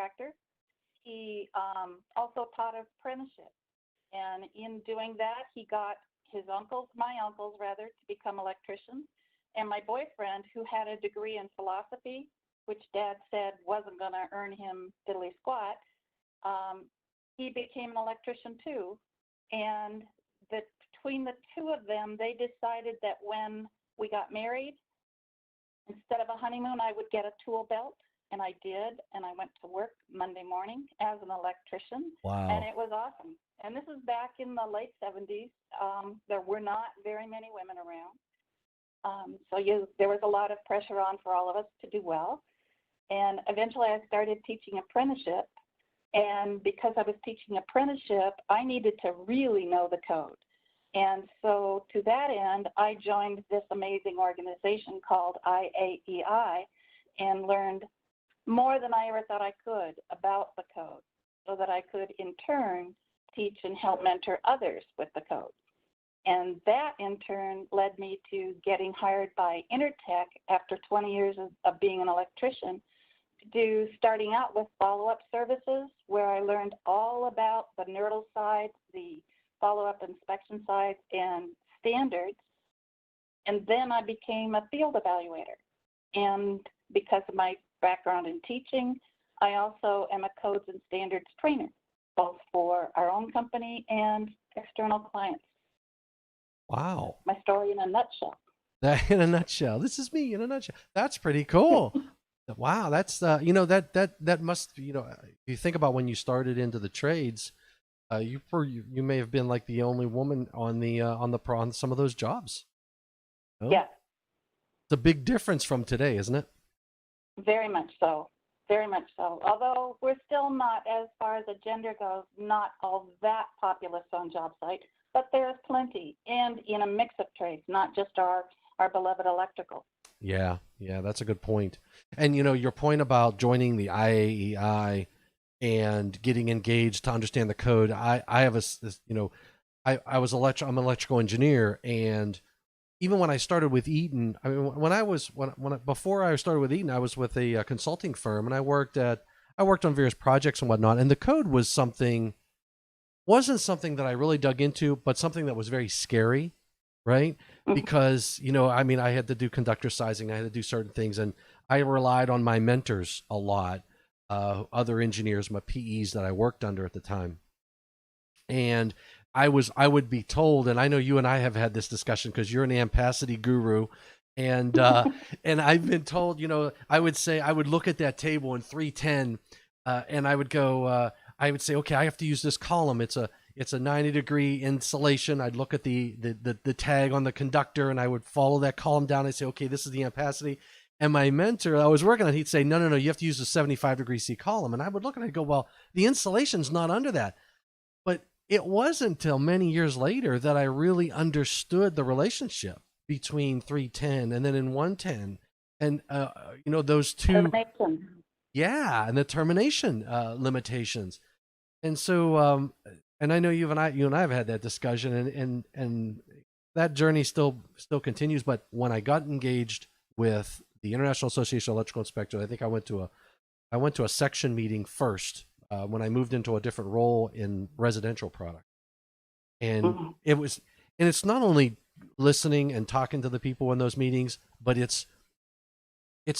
contractor. He also taught apprenticeship. And in doing that, he got my uncles rather, to become electricians. And my boyfriend, who had a degree in philosophy, which Dad said wasn't going to earn him diddly squat, he became an electrician too. And between the two of them, they decided that when we got married, instead of a honeymoon, I would get a tool belt. And I did. And I went to work Monday morning as an electrician. And Wow. it was awesome. And this is back in the late 70s. There were not very many women around. There was a lot of pressure on for all of us to do well. And eventually I started teaching apprenticeship. And because I was teaching apprenticeship, I needed to really know the code. And so to that end, I joined this amazing organization called IAEI and learned more than I ever thought I could about the code, so that I could in turn teach and help mentor others with the code. And that in turn led me to getting hired by Intertech after 20 years of being an electrician, starting out with follow-up services, where I learned all about the NERDL side, the follow-up inspection side, and standards. And then I became a field evaluator. And because of my background in teaching, I also am a codes and standards trainer, both for our own company and external clients. Wow. My story in a nutshell. That in a nutshell. This is me in a nutshell. That's pretty cool. Wow, that's that must, if you think about when you started into the trades, you may have been like the only woman on some of those jobs. No? Yes, It's a big difference from today, isn't it? very much so. Very much so. Although we're still not, as far as the gender goes, not all that populous on job site, but there's plenty, and in a mix of trades, not just our beloved electrical. Yeah, that's a good point. And your point about joining the IAEI and getting engaged to understand the code. I have I'm an electrical engineer, and even when I started with Eaton, I mean, before I started with Eaton, I was with a consulting firm, and I worked on various projects and whatnot. And the code wasn't something that I really dug into, but something that was very scary, right? Because I mean, I had to do conductor sizing, I had to do certain things, and I relied on my mentors a lot, other engineers, my PEs that I worked under at the time, and I would be told, and I know you and I have had this discussion because you're an ampacity guru, and and I've been told, I would look at that table in 310, and I would say, okay, I have to use this column. It's a 90-degree insulation. I'd look at the tag on the conductor, and I would follow that column down. I'd say, okay, this is the ampacity. And my mentor I was working on, he'd say, no, you have to use a 75-degree C column. And I would look and I'd go, well, the insulation's not under that. But it wasn't until many years later that I really understood the relationship between 310 and then in 110, and those two, yeah, and the termination limitations. And so, and I know you and I have had that discussion, and that journey still continues. But when I got engaged with the International Association of Electrical Inspectors, I think I went to a section meeting first when I moved into a different role in residential product, and it's not only listening and talking to the people in those meetings, but it's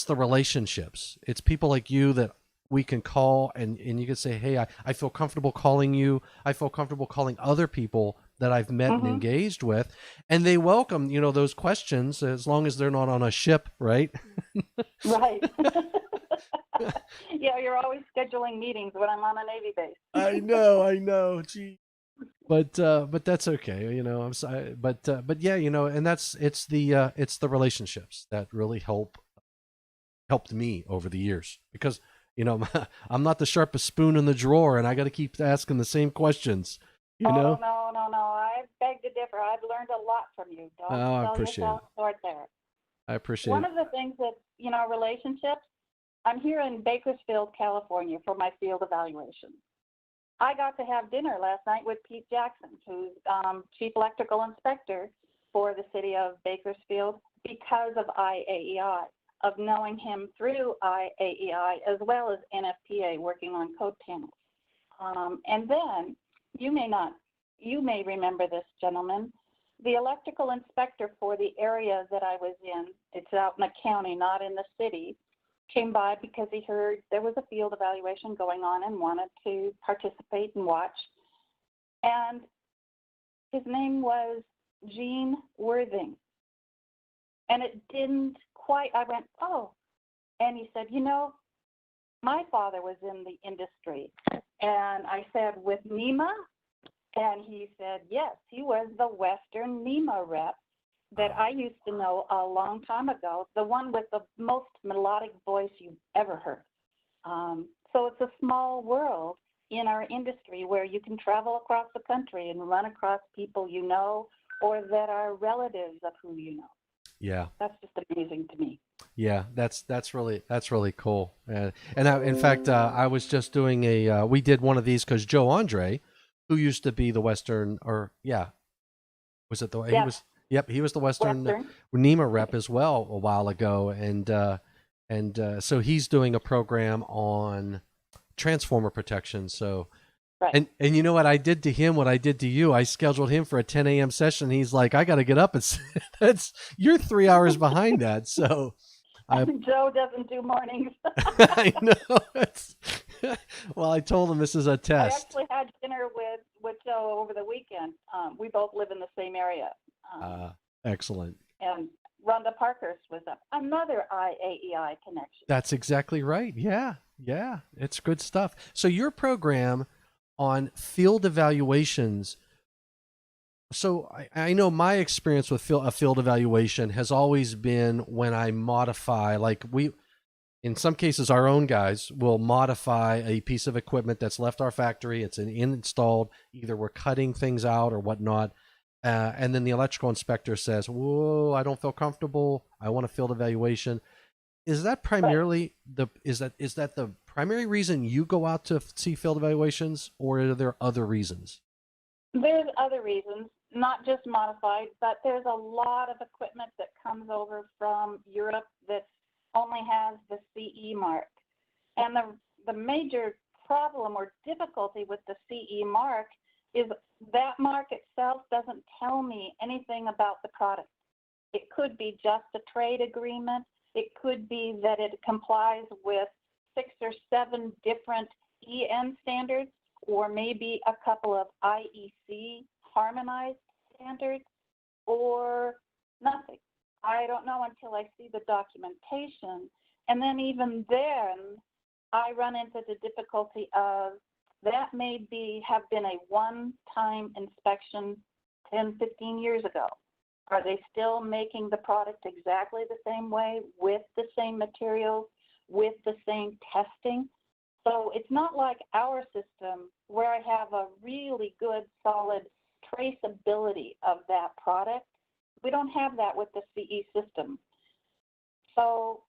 the relationships. It's people like you that we can call, and you can say, hey, I feel comfortable calling you. I feel comfortable calling other people that I've met and engaged with, and they welcome, those questions, as long as they're not on a ship, right? Right. Yeah, you're always scheduling meetings when I'm on a Navy base. I know. Gee. But that's okay, I'm sorry, but yeah, and it's the relationships that really helped me over the years, because I'm not the sharpest spoon in the drawer, and I got to keep asking the same questions. Oh, no. I beg to differ. I've learned a lot from you. Don't I sell appreciate yourself it. short there. I appreciate One it. of the things that, relationships, I'm here in Bakersfield, California for my field evaluation. I got to have dinner last night with Pete Jackson, who's Chief Electrical Inspector for the city of Bakersfield, because of IAEI. of knowing him through IAEI as well as NFPA, working on code panels. And then you may remember this gentleman, the electrical inspector for the area that I was in, it's out in the county, not in the city, came by because he heard there was a field evaluation going on and wanted to participate and watch. And his name was Gene Worthing. And it didn't quite, I went, oh. And he said, you know, my father was in the industry. And I said, with NEMA? And he said, yes, he was the Western NEMA rep that I used to know a long time ago, the one with the most melodic voice you've ever heard. So it's a small world in our industry where you can travel across the country and run across people you know or that are relatives of who you know. Yeah. That's just amazing to me. Yeah, that's really cool. In fact, I was just doing we did one of these because Joe Andre, who used to be the Western, or yeah, was it the Yep. he was? Yep, he was the Western NEMA rep as well a while ago, and so he's doing a program on transformer protection. So. Right. And you know what I did to him, what I did to you? I scheduled him for a 10 a.m. session. He's like, I got to get up. You're 3 hours behind that. So Joe doesn't do mornings. I know. Well, I told him this is a test. I actually had dinner with Joe over the weekend. We both live in the same area. Excellent. And Rhonda Parkhurst was up. Another IAEI connection. That's exactly right. Yeah. It's good stuff. So your program on field evaluations. So I know my experience with a field evaluation has always been when I modify, like in some cases, our own guys will modify a piece of equipment that's left our factory. It's installed, either we're cutting things out or whatnot. And then the electrical inspector says, whoa, I don't feel comfortable. I want a field evaluation. Is that primarily is that the primary reason you go out to see field evaluations, or are there other reasons? There's other reasons, not just modified, but there's a lot of equipment that comes over from Europe that only has the CE mark. And the major problem or difficulty with the CE mark is that mark itself doesn't tell me anything about the product. It could be just a trade agreement. It could be that it complies with 6 or 7 different EN standards, or maybe a couple of IEC harmonized standards, or nothing. I don't know until I see the documentation. And then even then, I run into the difficulty of that have been a one-time inspection 10, 15 years ago. Are they still making the product exactly the same way, with the same materials, with the same testing? So it's not like our system where I have a really good, solid traceability of that product. We don't have that with the CE system. So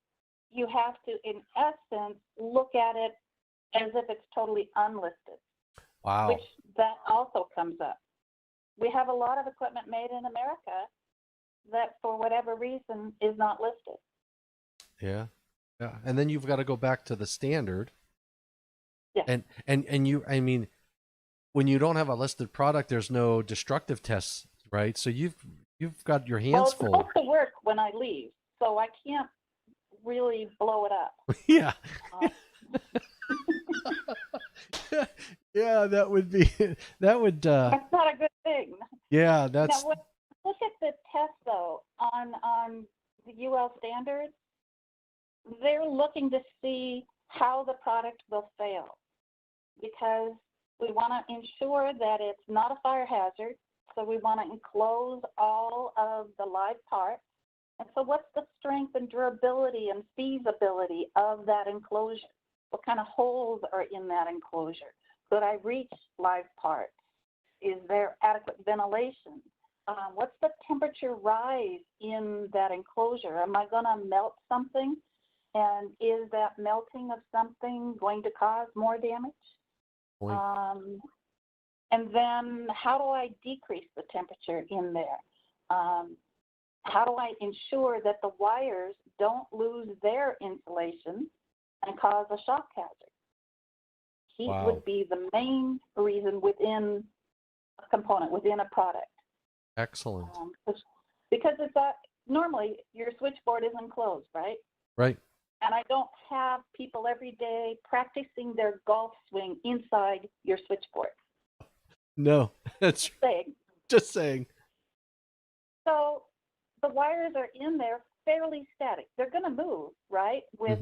you have to, in essence, look at it as if it's totally unlisted. Wow. Which that also comes up. We have a lot of equipment made in America that, for whatever reason, is not listed. Yeah. And then you've got to go back to the standard. Yeah. And you, I mean, when you don't have a listed product, there's no destructive tests, right? So you've got your hands full. Well, it's supposed to work when I leave, so I can't really blow it up. Yeah. Yeah, that would. That's not a good thing. Yeah, that's. Now, look at the test though on the UL standards. They're looking to see how the product will fail, because we want to ensure that it's not a fire hazard. So we want to enclose all of the live parts. And so what's the strength and durability and feasibility of that enclosure? What kind of holes are in that enclosure? Could I reach live parts? Is there adequate ventilation? What's the temperature rise in that enclosure? Am I going to melt something? And is that melting of something going to cause more damage? And then how do I decrease the temperature in there? How do I ensure that the wires don't lose their insulation and cause a shock hazard. Heat Wow. would be the main reason within a component, within a product. Excellent. Because it's that normally your switchboard is enclosed, right? Right. And I don't have people every day practicing their golf swing inside your switchboard. No, that's just saying. So the wires are in there fairly static. They're going to move, right? With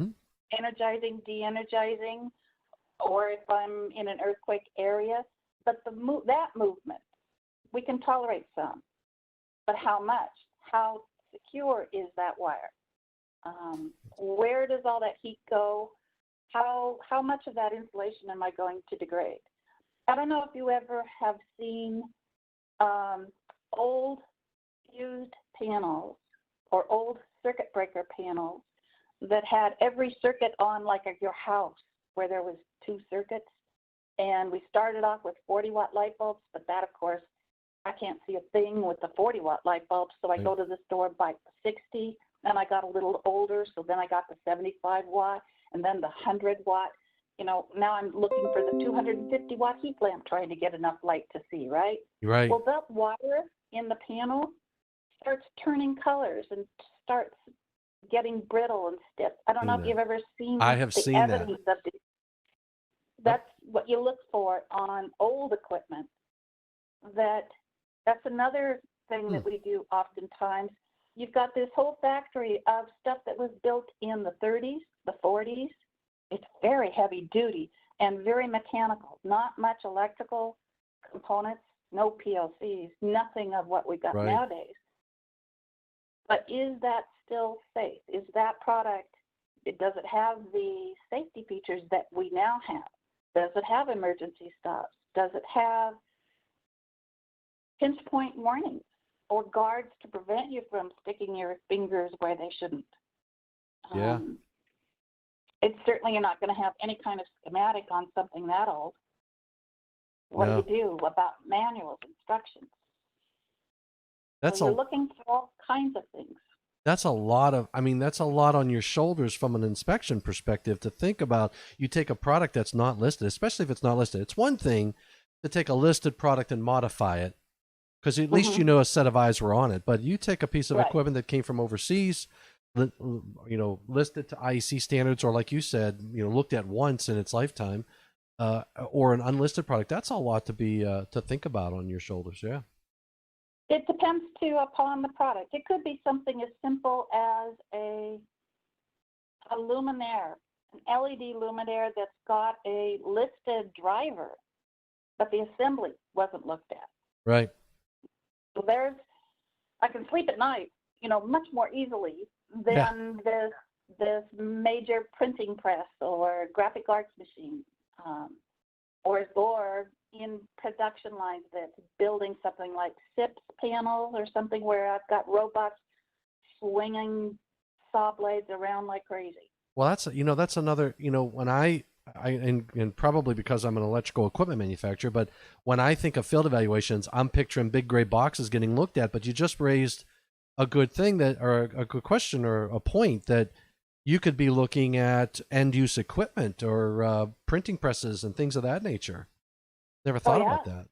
energizing, de-energizing, or if I'm in an earthquake area. But that movement, we can tolerate some. But how much? How secure is that wire? Where does all that heat go? How much of that insulation am I going to degrade? I don't know if you ever have seen old fused panels or old circuit breaker panels that had every circuit on, like at your house where there was 2 circuits. And we started off with 40-watt light bulbs, but that, of course, I can't see a thing with the 40-watt light bulbs, so I go to the store, buy the 60, and I got a little older, so then I got the 75-watt, and then the 100-watt. You know, now I'm looking for the 250-watt heat lamp, trying to get enough light to see, right? Right. Well, that wire in the panel starts turning colors and starts getting brittle and stiff. I don't know if you've ever seen I have seen evidence of this. That's what you look for on old equipment. That's another thing that we do oftentimes. You've got this whole factory of stuff that was built in the 30s, the 40s. It's very heavy duty and very mechanical, not much electrical components, no PLCs, nothing of what we got nowadays. But is that still safe? Is that product, does it have the safety features that we now have? Does it have emergency stops? Does it have pinch point warnings or guards to prevent you from sticking your fingers where they shouldn't? Yeah. It's certainly, you're not going to have any kind of schematic on something that old. What do you do about manuals, instructions? So you're looking for all kinds of things. That's a lot on your shoulders from an inspection perspective to think about. You take a product that's not listed, especially if it's not listed. It's one thing to take a listed product and modify it, because at least you know a set of eyes were on it. But you take a piece of equipment that came from overseas, listed to IEC standards, or like you said, looked at once in its lifetime, or an unlisted product. That's a lot to be to think about on your shoulders. Yeah. It depends too upon the product. It could be something as simple as a luminaire, an LED luminaire that's got a listed driver, but the assembly wasn't looked at. Right. So I can sleep at night, much more easily than this major printing press or graphic arts machine, or in production lines that's building something like SIPS panels or something where I've got robots swinging saw blades around like crazy. Well, that's another, when and probably because I'm an electrical equipment manufacturer, but when I think of field evaluations, I'm picturing big gray boxes getting looked at. But you just raised a good thing or a good question or a point that you could be looking at end use equipment or printing presses and things of that nature. Never thought about that.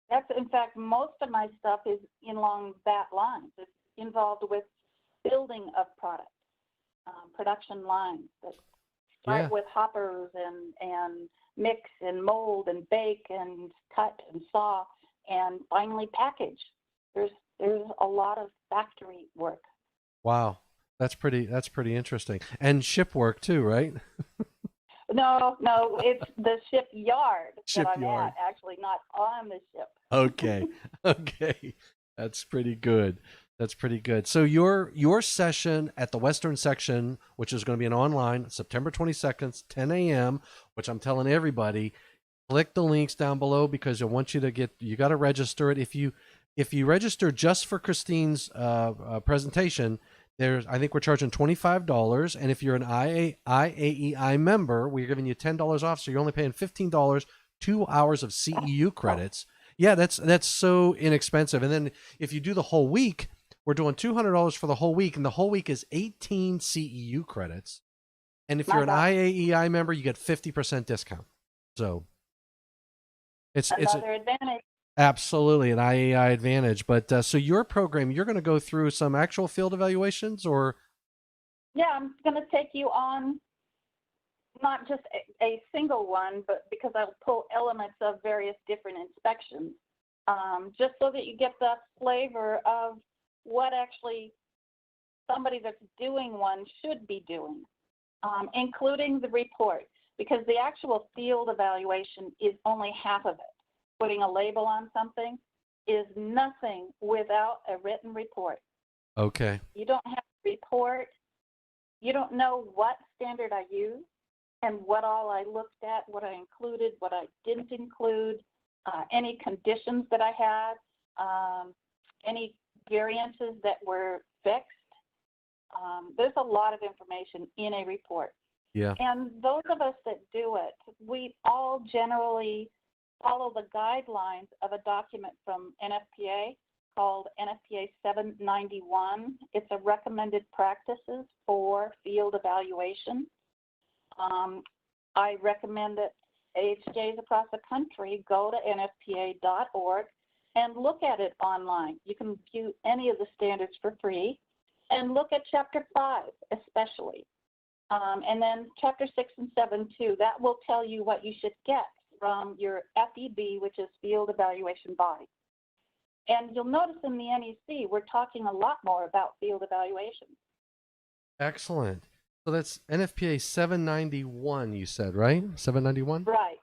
That's, in fact, most of my stuff is along that line. It's involved with building of products, production lines that start with hoppers and mix and mold and bake and cut and saw and finally package. There's a lot of factory work. Wow, that's pretty interesting. And ship work too, right? No, it's the shipyard that I'm at, actually, not on the ship. Okay. That's pretty good. So your session at the Western section, which is going to be an online, September 22nd, 10 a.m., which I'm telling everybody, click the links down below because I want you got to register it. If you register just for Christine's presentation, I think we're charging $25, and if you're an IAEI member, we're giving you $10 off, so you're only paying $15, 2 hours of CEU credits. Yeah, that's so inexpensive. And then if you do the whole week, we're doing $200 for the whole week, and the whole week is 18 CEU credits. And if My you're an God. IAEI member, you get 50% discount. So it's Another advantage. absolutely an IAEI advantage. But so your program, you're going to go through some actual field evaluations, or Yeah, I'm going to take you on not just a single one, but because I'll pull elements of various different inspections, just so that you get the flavor of what actually somebody that's doing one should be doing, including the report, because the actual field evaluation is only half of it. Putting a label on something is nothing without a written report. okay. You don't have a report, you don't know what standard I used and what all I looked at, what I included, what I didn't include, any conditions that I had, any variances that were fixed. There's a lot of information in a report. Yeah. And those of us that do it, we all generally follow the guidelines of a document from NFPA called NFPA 791. It's a recommended practices for field evaluation. I recommend that AHJs across the country go to nfpa.org and look at it online. You can view any of the standards for free and look at Chapter 5 especially. And then Chapter 6 and 7 too. That will tell you what you should get from your FEB, which is Field Evaluation Body. And you'll notice in the NEC, we're talking a lot more about field evaluation. Excellent. So that's NFPA 791, you said, right? 791? Right.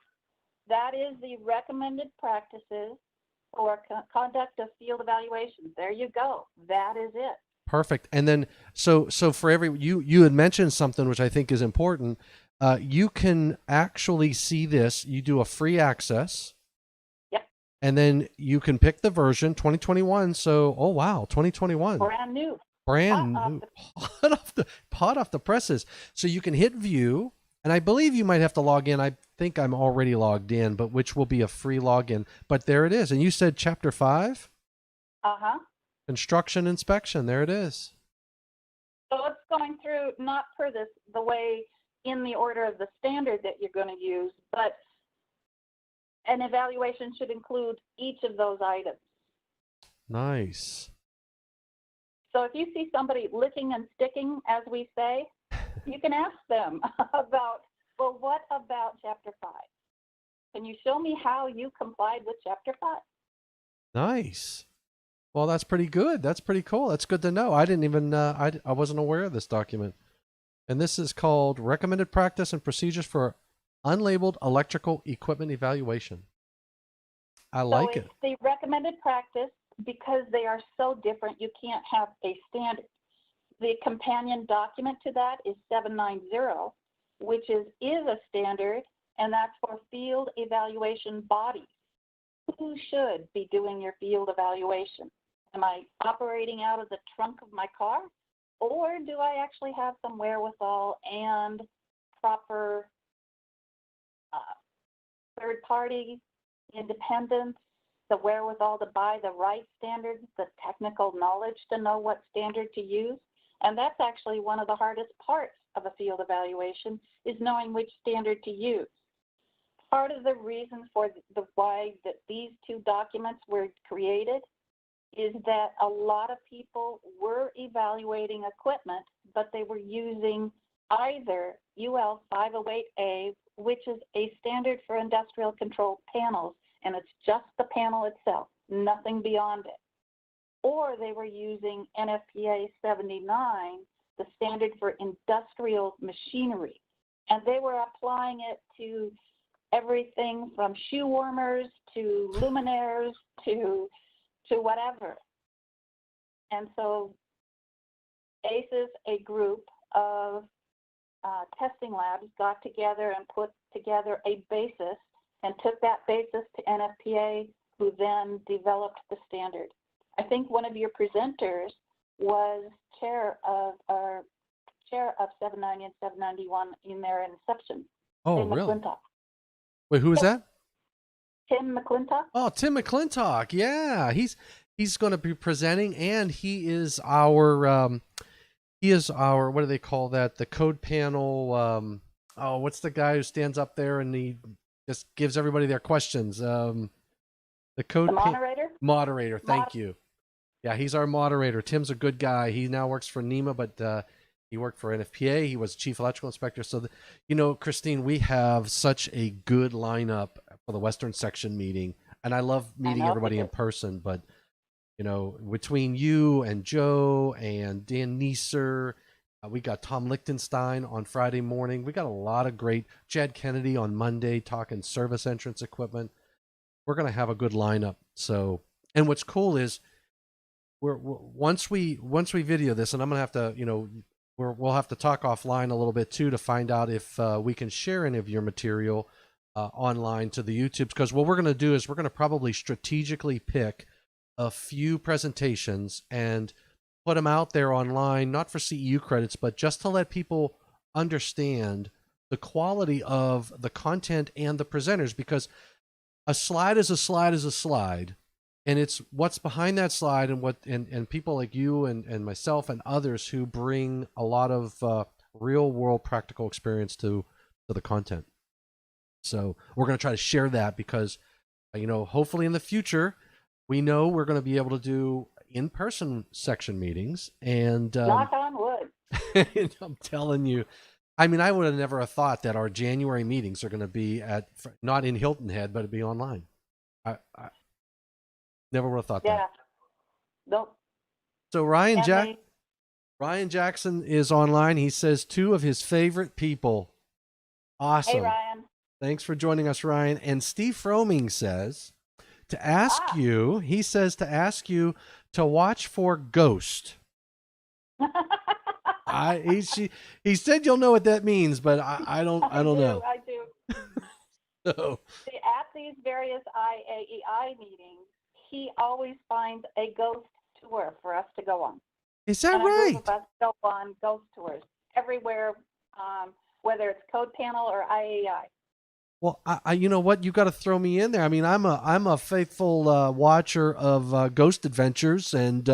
That is the recommended practices for conduct of field evaluations. There you go. That is it. Perfect. And then, so for you had mentioned something which I think is important. You can actually see this. You do a free access. Yep. And then you can pick the version 2021. So, oh wow, 2021. Brand new. Brand new. Hot off the presses. So you can hit view, and I believe you might have to log in. I think I'm already logged in, but which will be a free login. But there it is. And you said Chapter 5? Uh-huh. Construction inspection. There it is. So it's going through not per the way in the order of the standard that you're going to use, but an evaluation should include each of those items. Nice. So if you see somebody licking and sticking, as we say, you can ask them about, well, what about Chapter 5? Can you show me how you complied with Chapter 5? Nice. Well, that's pretty good. That's pretty cool. That's good to know. I didn't even, I wasn't aware of this document. And this is called Recommended Practice and Procedures for Unlabeled Electrical Equipment Evaluation. I like it. So it's the recommended practice because they are so different. You can't have a standard. The companion document to that is 790, which is a standard, and that's for field evaluation bodies. Who should be doing your field evaluation? Am I operating out of the trunk of my car? Or do I actually have some wherewithal and proper third-party independence, the wherewithal to buy the right standards, the technical knowledge to know what standard to use? And that's actually one of the hardest parts of a field evaluation, is knowing which standard to use. Part of the reason for why that these two documents were created is that a lot of people were evaluating equipment, but they were using either UL 508A, which is a standard for industrial control panels, and it's just the panel itself, nothing beyond it. Or they were using NFPA 79, the standard for industrial machinery, and they were applying it to everything from shoe warmers to luminaires to whatever. And so ACES, a group of testing labs, got together and put together a basis and took that basis to NFPA, who then developed the standard. I think one of your presenters was chair of 790 and 791 in their inception. Oh, Tim really? McClintock. Wait, who was that? Tim McClintock? Oh, Tim McClintock. Yeah, He's going to be presenting, and he is our what do they call that? The code panel. What's the guy who stands up there and he just gives everybody their questions? The moderator. Moderator. Thank you. Yeah, he's our moderator. Tim's a good guy. He now works for NEMA, but he worked for NFPA. He was chief electrical inspector. So, Christine, we have such a good lineup for the Western Section meeting, and I love meeting everybody in person. But between you and Joe and Dan Neeser, we got Tom Lichtenstein on Friday morning. We got a lot of great Chad Kennedy on Monday talking service entrance equipment. We're going to have a good lineup. So, and what's cool is once we video this, and I'm going to have to, we'll have to talk offline a little bit too to find out if we can share any of your material online to the YouTubes. Because what we're going to do is we're going to probably strategically pick a few presentations and put them out there online, not for CEU credits, but just to let people understand the quality of the content and the presenters, because a slide is a slide is a slide, and it's what's behind that slide and people like you and myself and others who bring a lot of real world practical experience to the content. So we're going to try to share that because, hopefully in the future, we know we're going to be able to do in-person section meetings, and knock on wood. I'm telling you, I mean, I would have never have thought that our January meetings are going to be not in Hilton Head, but it'd be online. I never would have thought that. Yeah. Nope. So Ryan Jackson is online. He says 2 of his favorite people. Awesome. Hey, Ryan. Thanks for joining us, Ryan. And Steve Froming says to ask you to watch for Ghost. He said you'll know what that means, but I don't know. I do. So, See, at these various IAEI meetings, he always finds a ghost tour for us to go on. Is that and right? A group of us go on ghost tours everywhere, whether it's Code Panel or IAEI. Well, I you know what? You got to throw me in there. I mean, I'm a faithful watcher of Ghost Adventures and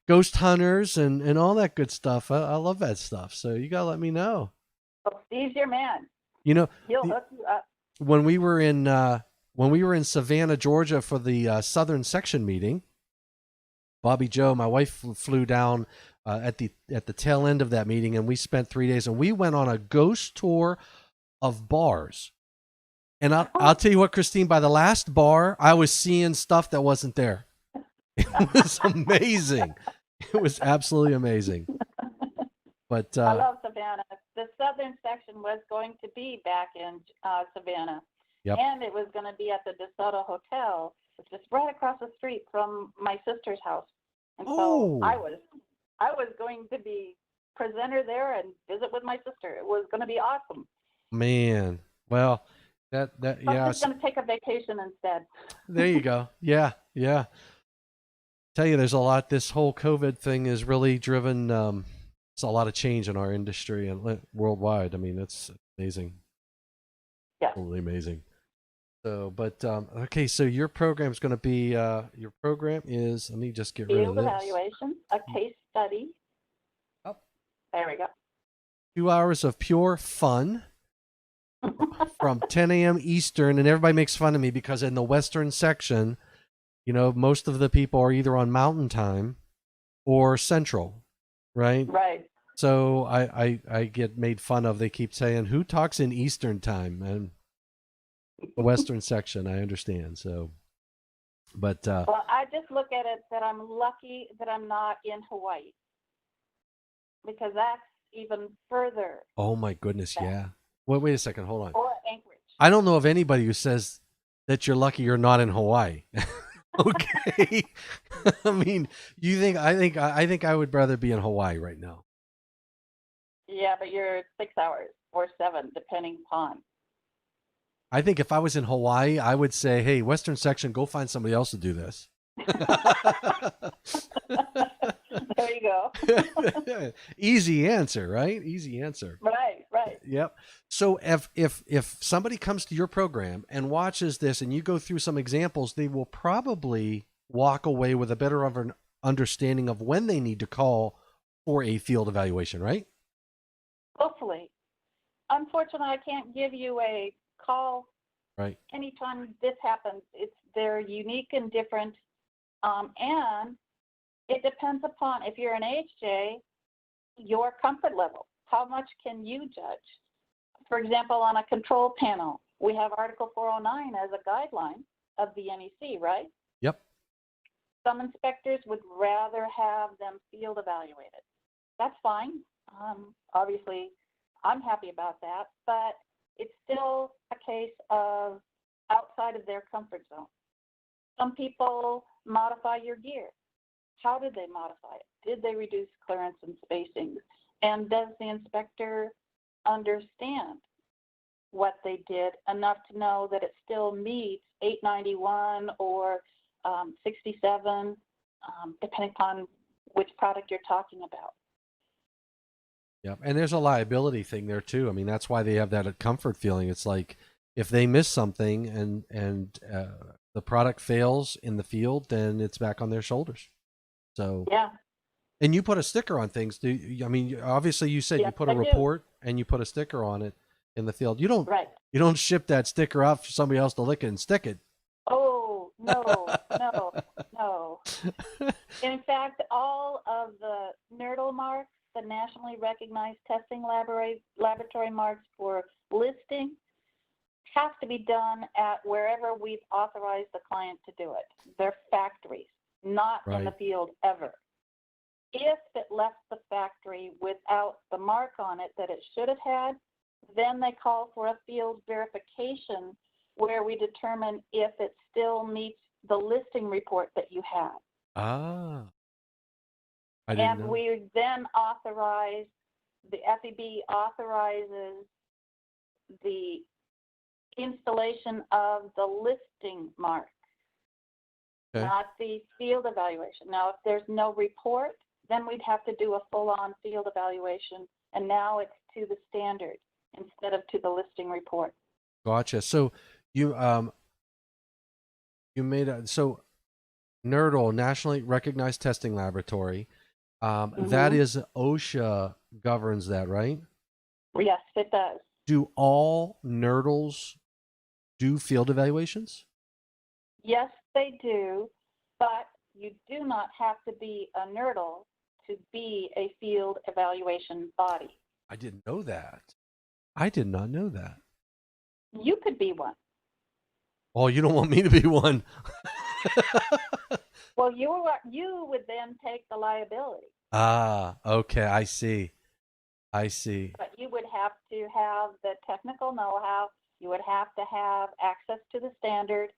Ghost Hunters and all that good stuff. I love that stuff. So you got to let me know. Well, Steve's your man. He'll hook you up. When we were in Savannah, Georgia for the Southern Section meeting, Bobby Joe, my wife, flew down at the tail end of that meeting, and we spent 3 days, and we went on a ghost tour of bars. And I'll tell you what, Christine, by the last bar, I was seeing stuff that wasn't there. It was amazing. It was absolutely amazing. But I love Savannah. The Southern Section was going to be back in Savannah. Yep. And it was going to be at the DeSoto Hotel, which is right across the street from my sister's house. And so I was going to be presenter there and visit with my sister. It was going to be awesome. Man, well, yeah. I'm just going to take a vacation instead. There you go. Yeah. Tell you, there's a lot. This whole COVID thing has really driven it's a lot of change in our industry and worldwide. I mean, it's amazing. Yeah, absolutely amazing. So, but okay, so your program is going to be your program is. Let me just get rid of this. Field evaluation, a case study. Oh, there we go. 2 hours of pure fun. From 10 a.m. Eastern, and everybody makes fun of me because in the Western Section, most of the people are either on Mountain Time or Central, right? Right. So I get made fun of. They keep saying, "Who talks in Eastern Time?" And the Western Section, I understand. So, but well, I just look at it that I'm lucky that I'm not in Hawaii, because that's even further. Oh my goodness, yeah. Wait a second, hold on. Or Anchorage. I don't know of anybody who says that you're lucky you're not in Hawaii. Okay. I mean, I think I would rather be in Hawaii right now. Yeah, but you're 6 hours or 7, depending upon. I think if I was in Hawaii, I would say, hey, Western Section, go find somebody else to do this. There you go. Easy answer, right? Easy answer. Right. Yep. So if somebody comes to your program and watches this and you go through some examples, they will probably walk away with a better of an understanding of when they need to call for a field evaluation, right? Hopefully. Unfortunately, I can't give you a call Right. anytime this happens. They're unique and different, and it depends upon, if you're an AHJ, your comfort level. How much can you judge? For example, on a control panel, we have Article 409 as a guideline of the NEC, right? Yep. Some inspectors would rather have them field evaluated. That's fine. Obviously, I'm happy about that, but it's still a case of outside of their comfort zone. Some people modify your gear. How did they modify it? Did they reduce clearance and spacing? And does the inspector understand what they did enough to know that it still meets 891 or 67, depending upon which product you're talking about? Yeah, and there's a liability thing there too. I mean, that's why they have that comfort feeling. It's like if they miss something and the product fails in the field, then it's back on their shoulders. So Yeah. And you put a sticker on things. I mean, obviously, you said Yes, you put a I do. report and you put a sticker on it in the field. You don't Right. you don't ship that sticker out for somebody else to lick it and stick it. Oh, no, no, no. In fact, all of the NERDL marks, the nationally recognized testing laboratory marks for listing, have to be done at wherever we've authorized the client to do it. They're factories, not in the Right. field ever. If it left the factory without the mark on it that it should have had, then they call for a field verification where we determine if it still meets the listing report that you have. Ah, I didn't And know. we then authorize, the FEB authorizes the installation of the listing mark, Okay. not the field evaluation. Now, if there's no report, then we'd have to do a full-on field evaluation, and now it's to the standard instead of to the listing report. Gotcha. So you you made a so NERDL, nationally recognized testing laboratory. That is OSHA governs that, right? Yes, it does. Do all NERDLs do field evaluations? Yes, they do, but you do not have to be a NERDL to be a field evaluation body. I didn't know that. I did not know that. You could be one. Oh, you don't want me to be one. Well, you would then take the liability, Ah, okay. I see. I see. but you would have to have the technical know-how. You would have to have access to the standard.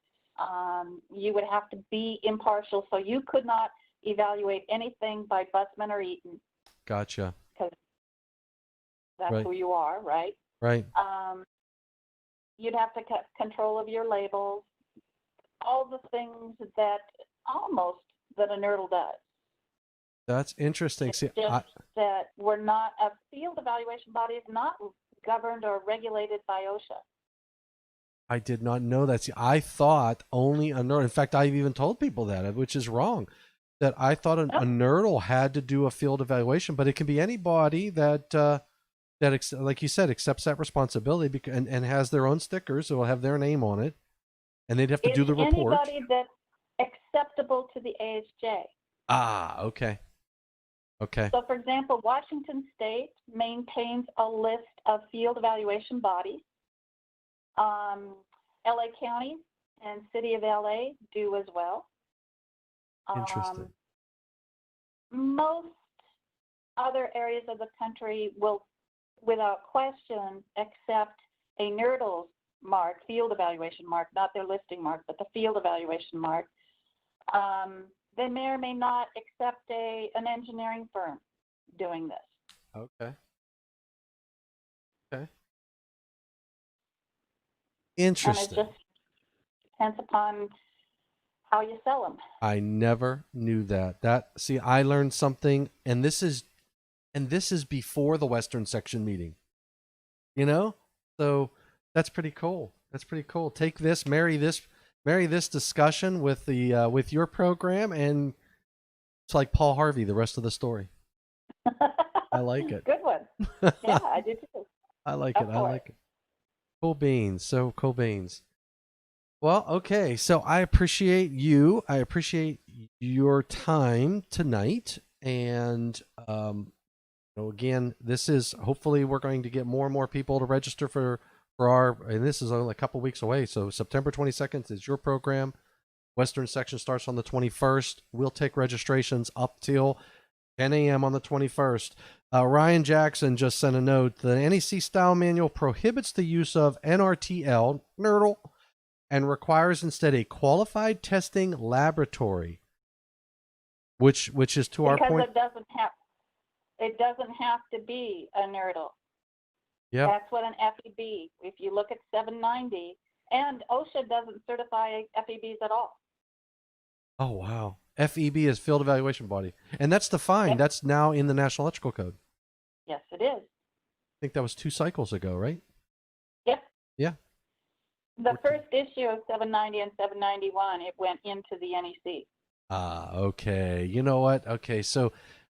You would have to be impartial, so you could not evaluate anything by Bussman or Eaton Gotcha. because that's Right. who you are, right? Right. You'd have to get control of your labels, all the things that almost that a NERDL does. That's interesting. It's See, just that we're not, a field evaluation body is not governed or regulated by OSHA. I did not know that. See, I thought only a nerd. In fact, I've even told people that, which is wrong. That I thought a NERDL had to do a field evaluation, but it can be anybody that like you said, accepts that responsibility and has their own stickers. It will have their name on it, and they'd have to do the report. Anybody that's acceptable to the AHJ. Ah, okay. Okay. So, for example, Washington State maintains a list of field evaluation bodies. LA County and City of LA do as well. Interesting. Most other areas of the country will, without question, accept a NERDL mark, field evaluation mark, not their listing mark, but the field evaluation mark. They may or may not accept an engineering firm doing this. Okay. Okay. Interesting. And it just depends upon how you sell them. I never knew that. See, I learned something, and this is before the Western Section meeting. You know? So that's pretty cool. That's pretty cool. Take this, marry marry this discussion with the with your program, and it's like Paul Harvey, the rest of the story. I like it. Good one. Yeah, I do too. I like it. Up I for like it. it. Cool beans. So cool beans. Well, okay. So I appreciate you. I appreciate your time tonight. And again, this is hopefully we're going to get more and more people to register for our. And this is only a couple weeks away. So September 22nd is your program. Western section starts on the 21st. We'll take registrations up till 10 a.m. on the 21st. Ryan Jackson just sent a note. The NEC style manual prohibits the use of NRTL, NERTL, and requires instead a qualified testing laboratory, which is to our Because point. it doesn't have to be a NERDL. Yeah. That's what an FEB. If you look at 790, and OSHA doesn't certify FEBs at all. Oh wow. FEB is field evaluation body, and that's defined. Yep. That's now in the National Electrical Code. Yes, it is. I think that was 2 cycles ago, right? Yep. Yeah. The first issue of 790 and 791, it went into the NEC. Ah, okay. You know what? Okay, so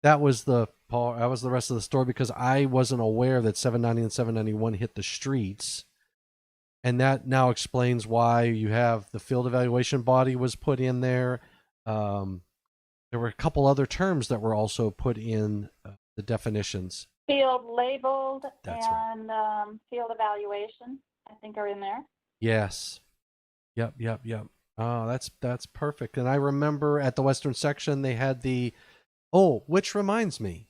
that was the rest of the story, because I wasn't aware that 790 and 791 hit the streets, and that now explains why you have the field evaluation body was put in there. There were a couple other terms that were also put in the definitions. Field labeled. That's and field evaluation, I think, are in there. Yes. Yep. Oh, that's perfect. And I remember at the Western section they had which reminds me.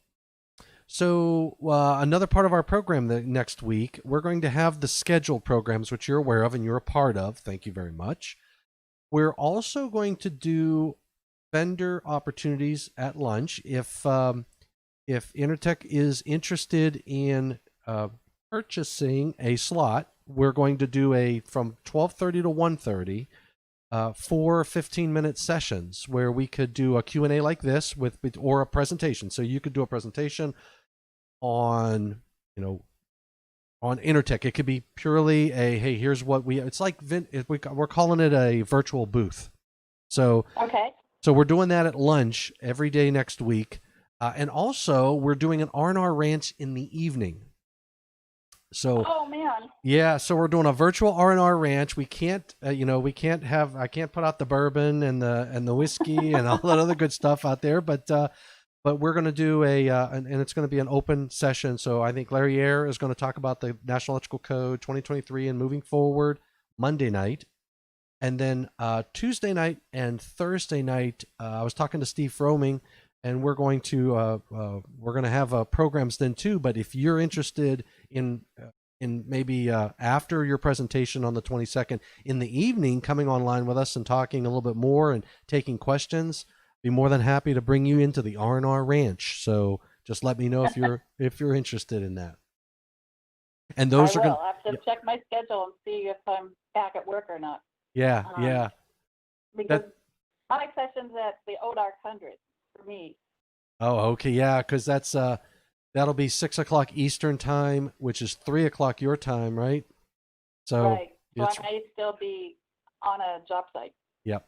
So another part of our program next week, we're going to have the scheduled programs, which you're aware of and you're a part of. Thank you very much. We're also going to do vendor opportunities at lunch. If Intertech is interested in purchasing a slot, we're going to do from 12:30 to 1:30, 4 15-minute sessions where we could do a Q&A like this or a presentation. So you could do a presentation on Intertech. It could be purely hey, here's what it's like. We're calling it a virtual booth. So okay. So we're doing that at lunch every day next week. And also we're doing an R&R ranch in the evening. So, oh man. Yeah, so we're doing a virtual R&R ranch. We can't, I can't put out the bourbon and the whiskey and all that other good stuff out there, but we're going to do and it's going to be an open session. So I think Larry Ayer is going to talk about the National Electrical Code 2023 and moving forward Monday night. And then Tuesday night and Thursday night, I was talking to Steve Froming, and we're going to have programs then too. But if you're interested in maybe after your presentation on the 22nd in the evening, coming online with us and talking a little bit more and taking questions, be more than happy to bring you into the R&R Ranch. So just let me know if you're interested in that. And those I are will. I have to check my schedule and see if I'm back at work or not. Yeah. Because my session's at the ODARC 100 for me. Oh, okay, yeah, because that'll be 6:00 Eastern time, which is 3:00 your time, right? So right. So I may still be on a job site. Yep.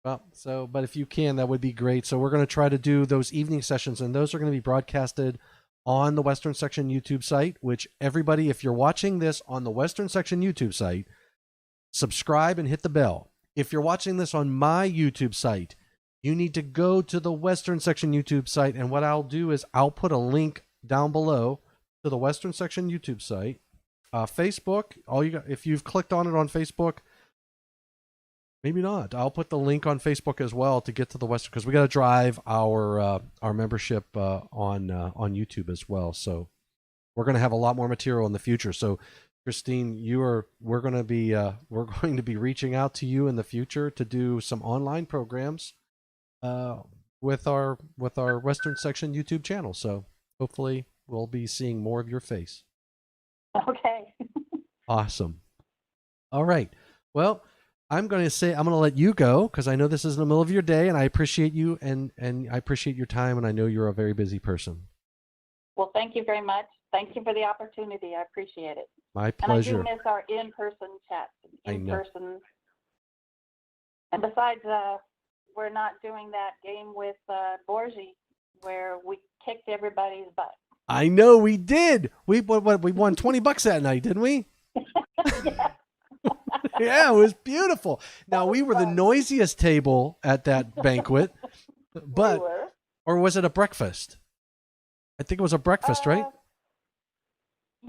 Well, but if you can, that would be great. So we're going to try to do those evening sessions, and those are going to be broadcasted on the Western Section YouTube site. Which everybody, if you're watching this on the Western Section YouTube site, subscribe and hit the bell. If you're watching this on my YouTube site, you need to go to the Western Section YouTube site, and what I'll do is I'll put a link down below to the Western Section YouTube site. Facebook, if you've clicked on it on Facebook, maybe not. I'll put the link on Facebook as well to get to the Western, because we got to drive our membership on YouTube as well. So we're going to have a lot more material in the future. So Christine, we're going to be reaching out to you in the future to do some online programs with our Western Section YouTube channel. So hopefully we'll be seeing more of your face. Okay. Awesome. All right. Well, I'm going to let you go, because I know this is in the middle of your day, and I appreciate you and I appreciate your time, and I know you're a very busy person. Well, thank you very much. Thank you for the opportunity. I appreciate it. My pleasure. And I do miss our in-person chats, in-person And besides, we're not doing that game with Borgie where we kicked everybody's butt. I know we did. We won $20 that night, didn't we? Yeah. Yeah, it was beautiful. Now we were the fun. noisiest table at that banquet, but We were. or was it a breakfast? I think it was a breakfast, right?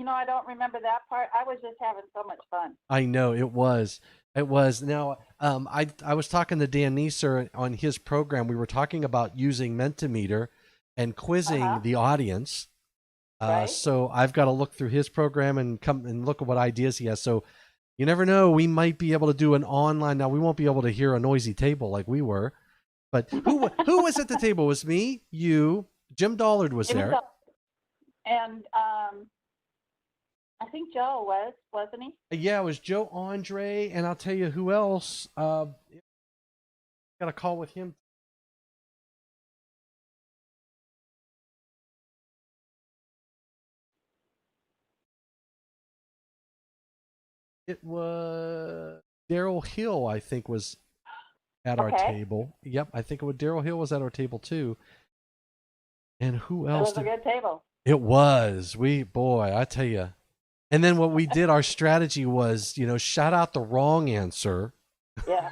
I don't remember that part. I was just having so much fun. I know it was. It was. Now, I was talking to Dan Neeser on his program. We were talking about using Mentimeter and quizzing the audience. Right. So I've got to look through his program and come and look at what ideas he has. So you never know. We might be able to do an online. Now we won't be able to hear a noisy table like we were. But who was at the table? It was me, you, Jim Dollard was there, and I think Joe wasn't he? Yeah, it was Joe Andre, and I'll tell you who else. Got a call with him. It was Daryl Hill, I think, was at our table. Yep, I think Daryl Hill was at our table too. And who else? It was a good table. It was. Boy, I tell you. And then what we did, our strategy was, shout out the wrong answer. Yeah.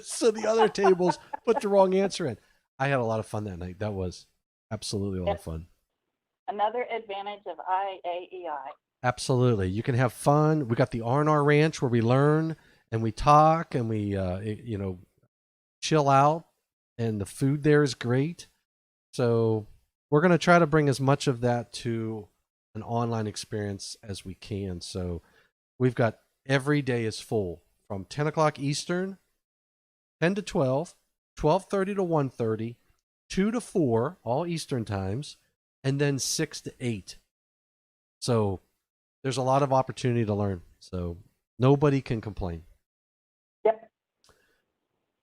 So the other tables put the wrong answer in. I had a lot of fun that night. That was absolutely a lot of fun. Another advantage of IAEI. Absolutely. You can have fun. We got the R&R Ranch where we learn and we talk and we, chill out, and the food there is great. So we're going to try to bring as much of that to an online experience as we can. So we've got every day is full from 10 o'clock Eastern, 10 to 12, 12:30 to 1:30, 2 to 4, all Eastern times, and then 6 to 8. So there's a lot of opportunity to learn. So nobody can complain. Yep.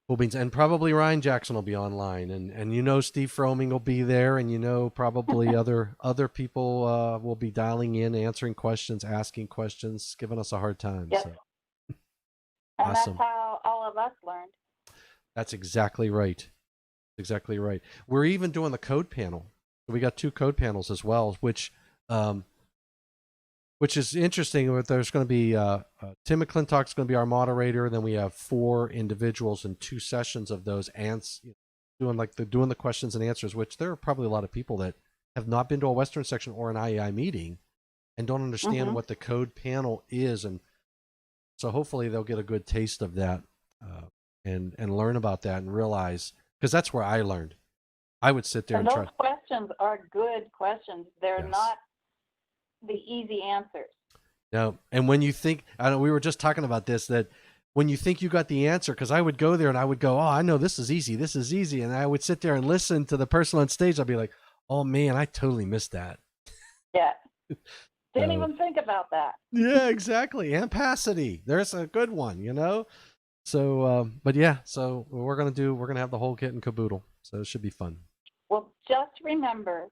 Cool beans. And probably Ryan Jackson will be online, and Steve Froming will be there, and probably other people will be dialing in, answering questions, asking questions, giving us a hard time. Yep. So. And Awesome. That's how all of us learned. That's exactly right. Exactly right. We're even doing the code panel. We got 2 code panels as well, which is interesting. There's going to be Tim McClintock's going to be our moderator. Then we have 4 individuals and 2 sessions of those doing the questions and answers, which there are probably a lot of people that have not been to a Western section or an IEI meeting and don't understand what the code panel is. And so hopefully they'll get a good taste of that and learn about that and realize, because that's where I learned. I would sit there and those questions are good questions. They're not the easy answers. No, and when you think, we were just talking about this, that when you think you got the answer, because I would go there and I would go, oh, I know this is easy. And I would sit there and listen to the person on stage. I'd be like, oh man, I totally missed that. Yeah. Didn't even think about that. Yeah, exactly. Ampacity. There's a good one, So, but yeah, so we're going to have the whole kit and caboodle. So it should be fun. Well, just remember,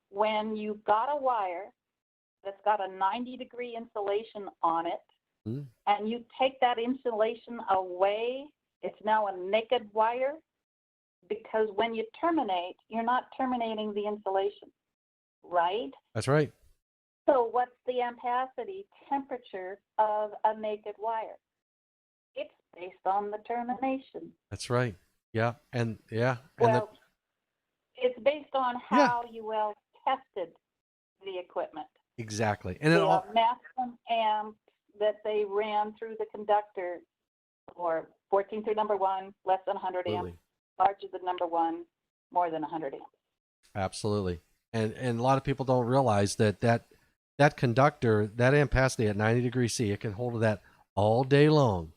when you've got a wire that's got a 90-degree insulation on it, and you take that insulation away, it's now a naked wire, because when you terminate, you're not terminating the insulation, right? That's right. So what's the ampacity temperature of a naked wire? It's based on the termination. That's right. Yeah. Well, it's based on how UL tested the equipment. Exactly. And the maximum amps that they ran through the conductor, or 14 through number 1, less than 100 amps, larger than number 1, more than 100 amps. Absolutely. And a lot of people don't realize that conductor, that ampacity at 90 degrees C, it can hold that all day long.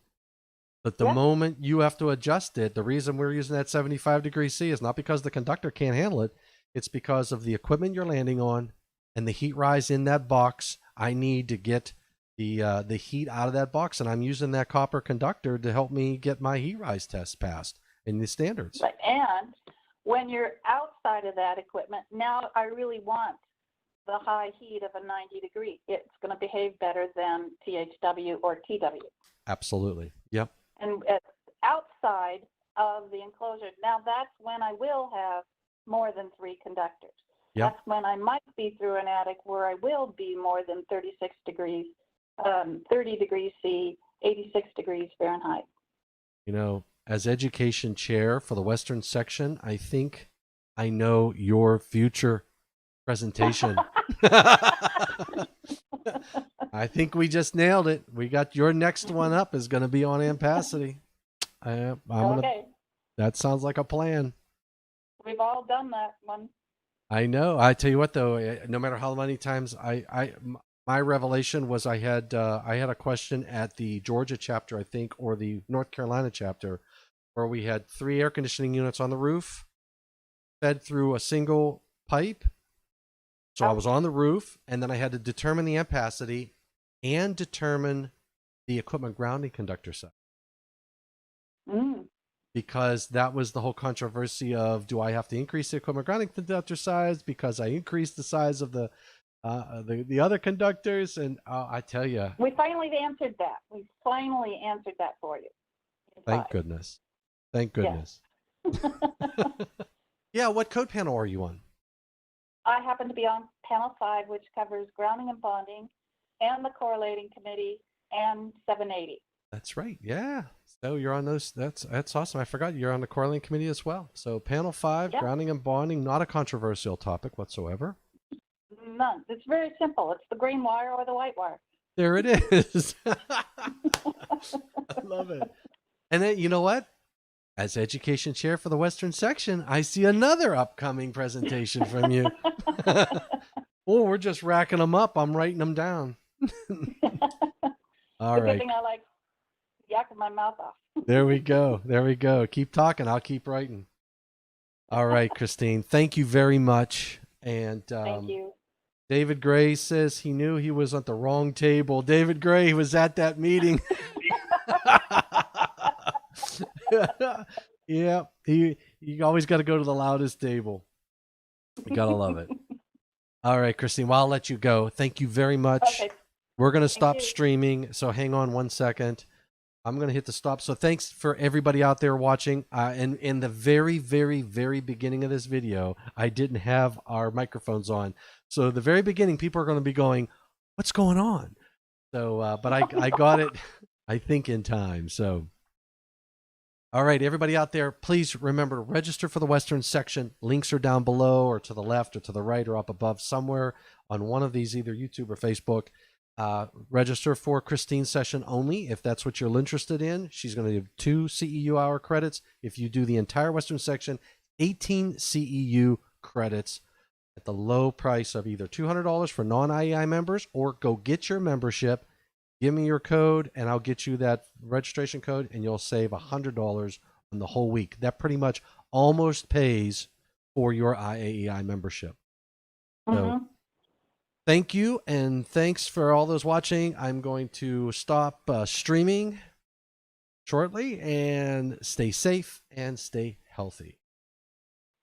But the moment you have to adjust it, the reason we're using that 75 degrees C is not because the conductor can't handle it. It's because of the equipment you're landing on and the heat rise in that box. I need to get the heat out of that box, and I'm using that copper conductor to help me get my heat rise test passed in the standards. Right. And when you're outside of that equipment, now I really want the high heat of a 90 degree. It's going to behave better than THW or TW. Absolutely. Yep. And outside of the enclosure. Now that's when I will have more than 3 conductors. Yep. That's when I might be through an attic where I will be more than 36 degrees, 30 degrees C, 86 degrees Fahrenheit. You know, as education chair for the Western section, I think I know your future presentation. I think we just nailed it. We got your next one up is going to be on ampacity. Okay. That sounds like a plan. We've all done that one. I know. I tell you what, though, no matter how many times my revelation was I had a question at the Georgia chapter, I think, or the North Carolina chapter, where we had 3 air conditioning units on the roof, fed through a single pipe. So I was on the roof, and then I had to determine the ampacity and determine the equipment grounding conductor size. Because that was the whole controversy of, do I have to increase the equipment grounding conductor size because I increased the size of the other conductors? And I tell you, we finally answered that. We finally answered that for you. Thank goodness. Thank goodness. Yeah. Yeah, what code panel are you on? I happen to be on panel 5, which covers grounding and bonding and the correlating committee and 780. That's right. Yeah. So you're on those. That's awesome. I forgot you're on the correlating committee as well. So panel 5, Yep. grounding and bonding, not a controversial topic whatsoever. None. It's very simple. It's the green wire or the white wire. There it is. I love it. And then, you know what? As education chair for the Western section, I see another upcoming presentation from you. Oh, we're just racking them up. I'm writing them down. All right. Good thing I like yakking my mouth off. There we go. There we go. Keep talking. I'll keep writing. All right, Christine. Thank you very much. And Thank you. David Gray says he knew he was at the wrong table. David Gray was at that meeting. Yeah, you always got to go to the loudest table. You gotta love it. All right, Christine. Well, I'll let you go. Thank you very much. Okay. We're gonna stop you. streaming, so hang on one second. I'm gonna hit the stop. So thanks for everybody out there watching. And in the very, very, very beginning of this video, I didn't have our microphones on. So the very beginning, people are gonna be going, "What's going on?" So, but I got it, I think, in time. So. All right, everybody out there, please remember to register for the Western section. Links are down below or to the left or to the right or up above somewhere on one of these, either YouTube or Facebook. Register for Christine's session only if that's what you're interested in. She's going to give 2 CEU hour credits. If you do the entire Western section, 18 CEU credits at the low price of either $200 for non-IEI members, or go get your membership. Give me your code and I'll get you that registration code and you'll save $100 on the whole week. That pretty much almost pays for your IAEI membership. So thank you, and thanks for all those watching. I'm going to stop streaming shortly, and stay safe and stay healthy.